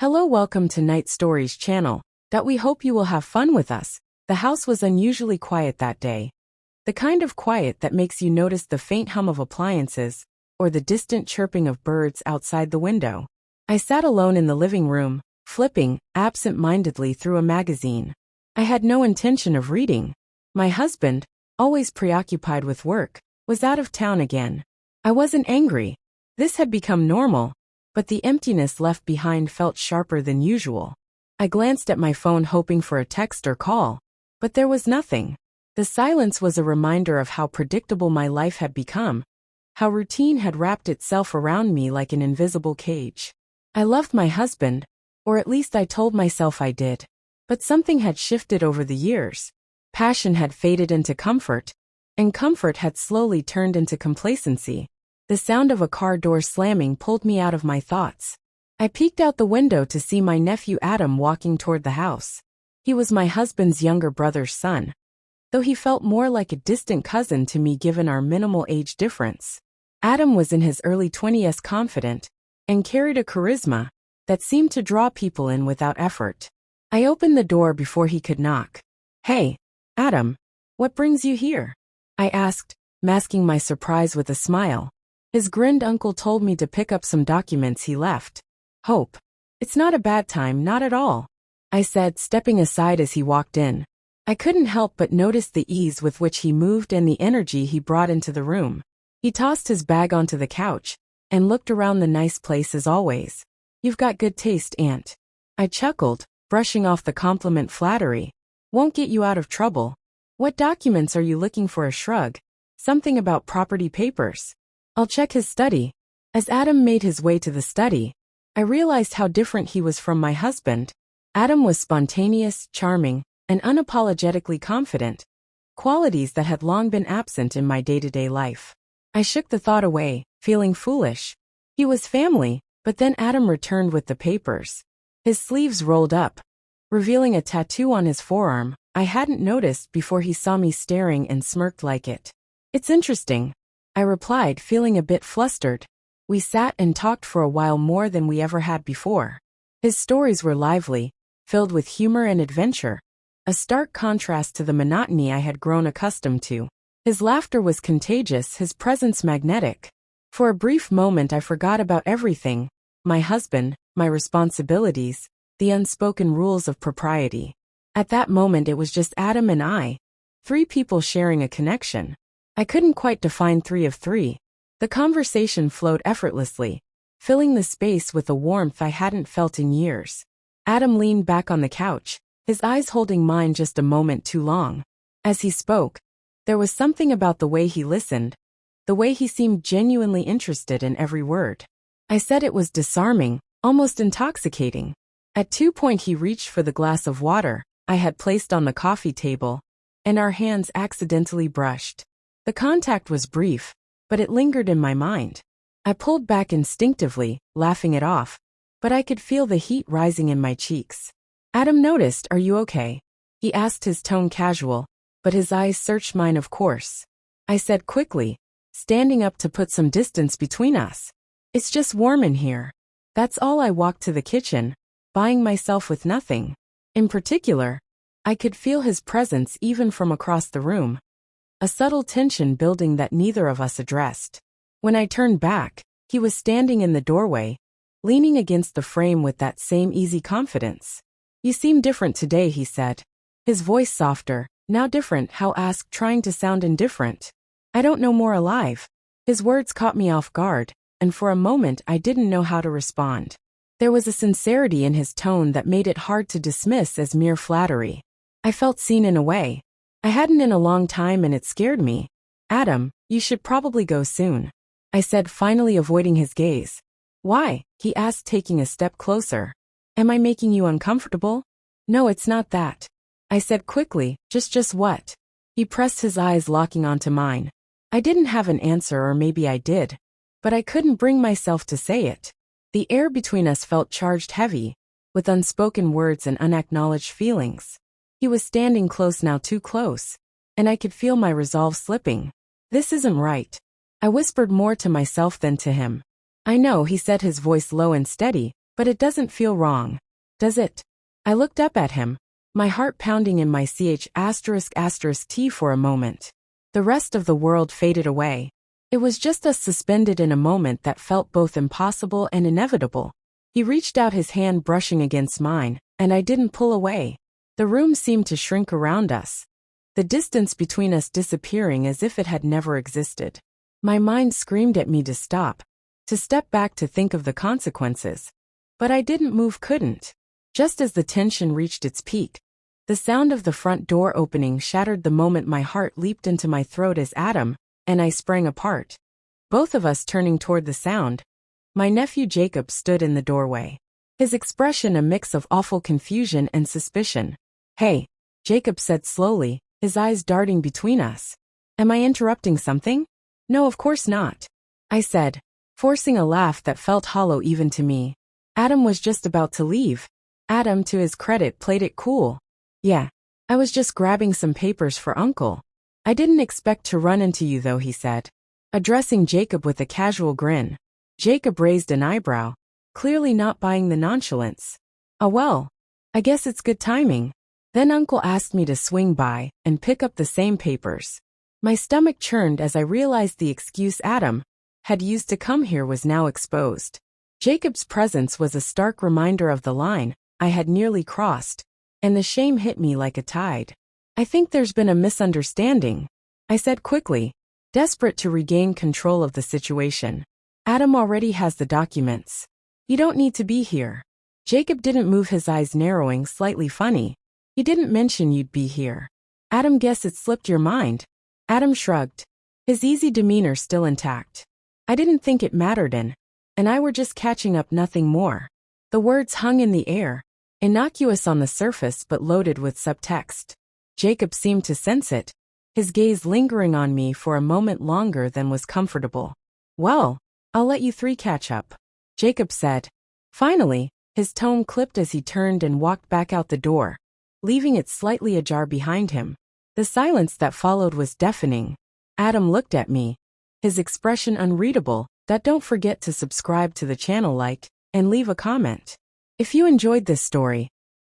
Hello, welcome to Night Stories channel. We hope you will have fun with us. The house was unusually quiet that day. The kind of quiet that makes you notice the faint hum of appliances or the distant chirping of birds outside the window. I sat alone in the living room, flipping absent-mindedly through a magazine. I had no intention of reading. My husband, always preoccupied with work, was out of town again. I wasn't angry. This had become normal. But the emptiness left behind felt sharper than usual. I glanced at my phone hoping for a text or call, but there was nothing. The silence was a reminder of how predictable my life had become, how routine had wrapped itself around me like an invisible cage. I loved my husband, or at least I told myself I did. But something had shifted over the years. Passion had faded into comfort, and comfort had slowly turned into complacency. The sound of a car door slamming pulled me out of my thoughts. I peeked out the window to see my nephew Adam walking toward the house. He was my husband's younger brother's son, though he felt more like a distant cousin to me given our minimal age difference. Adam was in his early 20s, confident, and carried a charisma that seemed to draw people in without effort. I opened the door before he could knock. "Hey, Adam, what brings you here?" I asked, masking my surprise with a smile. His grinned uncle told me to pick up some documents he left. "Hope. It's not a bad time, not at all," I said, stepping aside as he walked in. I couldn't help but notice the ease with which he moved and the energy he brought into the room. He tossed his bag onto the couch and looked around the nice place as always. "You've got good taste, Aunt." I chuckled, brushing off the compliment flattery. "Won't get you out of trouble." "What documents are you looking for?" A shrug. "Something about property papers." "I'll check his study." As Adam made his way to the study, I realized how different he was from my husband. Adam was spontaneous, charming, and unapologetically confident, qualities that had long been absent in my day-to-day life. I shook the thought away, feeling foolish. He was family, but then Adam returned with the papers. His sleeves rolled up, revealing a tattoo on his forearm I hadn't noticed before he saw me staring and smirked like it. "It's interesting," I replied, feeling a bit flustered. We sat and talked for a while, more than we ever had before. His stories were lively, filled with humor and adventure, a stark contrast to the monotony I had grown accustomed to. His laughter was contagious, his presence magnetic. For a brief moment I forgot about everything: my husband, my responsibilities, the unspoken rules of propriety. At that moment it was just Adam and I, three people sharing a connection. I couldn't quite define three of three. The conversation flowed effortlessly, filling the space with a warmth I hadn't felt in years. Adam leaned back on the couch, his eyes holding mine just a moment too long. As he spoke, there was something about the way he listened, the way he seemed genuinely interested in every word. I said it was disarming, almost intoxicating. At one point he reached for the glass of water I had placed on the coffee table, and our hands accidentally brushed. The contact was brief, but it lingered in my mind. I pulled back instinctively, laughing it off, but I could feel the heat rising in my cheeks. Adam noticed. "Are you okay?" he asked, his tone casual, but his eyes searched mine. "Of course," I said quickly, standing up to put some distance between us. "It's just warm in here." That's all. I walked to the kitchen, buying myself with nothing in particular. I could feel his presence even from across the room, a subtle tension building that neither of us addressed. When I turned back, he was standing in the doorway, leaning against the frame with that same easy confidence. "You seem different today," he said, his voice softer. "Now different how?" asked, trying to sound indifferent. "I don't know, more alive." His words caught me off guard, and for a moment I didn't know how to respond. There was a sincerity in his tone that made it hard to dismiss as mere flattery. I felt seen in a way I hadn't in a long time, and it scared me. "Adam, you should probably go soon," I said, finally avoiding his gaze. "Why?" he asked, taking a step closer. "Am I making you uncomfortable?" "No, it's not that," I said quickly. Just what?" He pressed his eyes, locking onto mine. I didn't have an answer, or maybe I did, but I couldn't bring myself to say it. The air between us felt charged, heavy, with unspoken words and unacknowledged feelings. He was standing close, now too close, and I could feel my resolve slipping. "This isn't right," I whispered, more to myself than to him. "I know," he said, his voice low and steady, But it doesn't feel wrong, does it? I looked up at him, my heart pounding in my ***T for a moment. The rest of the world faded away. It was just us suspended in a moment that felt both impossible and inevitable. He reached out his hand brushing against mine, and I didn't pull away. The room seemed to shrink around us, the distance between us disappearing as if it had never existed. My mind screamed at me to stop, to step back to think of the consequences. But I didn't move, couldn't. Just as the tension reached its peak, the sound of the front door opening shattered the moment my heart leaped into my throat as Adam and I sprang apart, both of us turning toward the sound. My nephew Jacob stood in the doorway, his expression a mix of awful confusion and suspicion. "Hey," Jacob said slowly, his eyes darting between us. "Am I interrupting something?" "No, of course not," I said, forcing a laugh that felt hollow even to me. Adam was just about to leave. Adam, to his credit, played it cool. "Yeah, I was just grabbing some papers for Uncle. I didn't expect to run into you though," he said, addressing Jacob with a casual grin. Jacob raised an eyebrow, clearly not buying the nonchalance. "Oh well, I guess it's good timing." Then Uncle asked me to swing by and pick up the same papers. My stomach churned as I realized the excuse Adam had used to come here was now exposed. Jacob's presence was a stark reminder of the line I had nearly crossed, and the shame hit me like a tide. "I think there's been a misunderstanding," I said quickly, desperate to regain control of the situation. "Adam already has the documents. You don't need to be here." Jacob didn't move, his eyes narrowing slightly funny. "He didn't mention you'd be here." "Adam, guess it slipped your mind." Adam shrugged, his easy demeanor still intact. "I didn't think it mattered and I were just catching up, nothing more." The words hung in the air, innocuous on the surface but loaded with subtext. Jacob seemed to sense it, his gaze lingering on me for a moment longer than was comfortable. "Well, I'll let you three catch up," Jacob said. Finally, his tone clipped as he turned and walked back out the door, leaving it slightly ajar behind him. The silence that followed was deafening. Adam looked at me, his expression unreadable. Don't forget to subscribe to the channel, like, and leave a comment. If you enjoyed this story,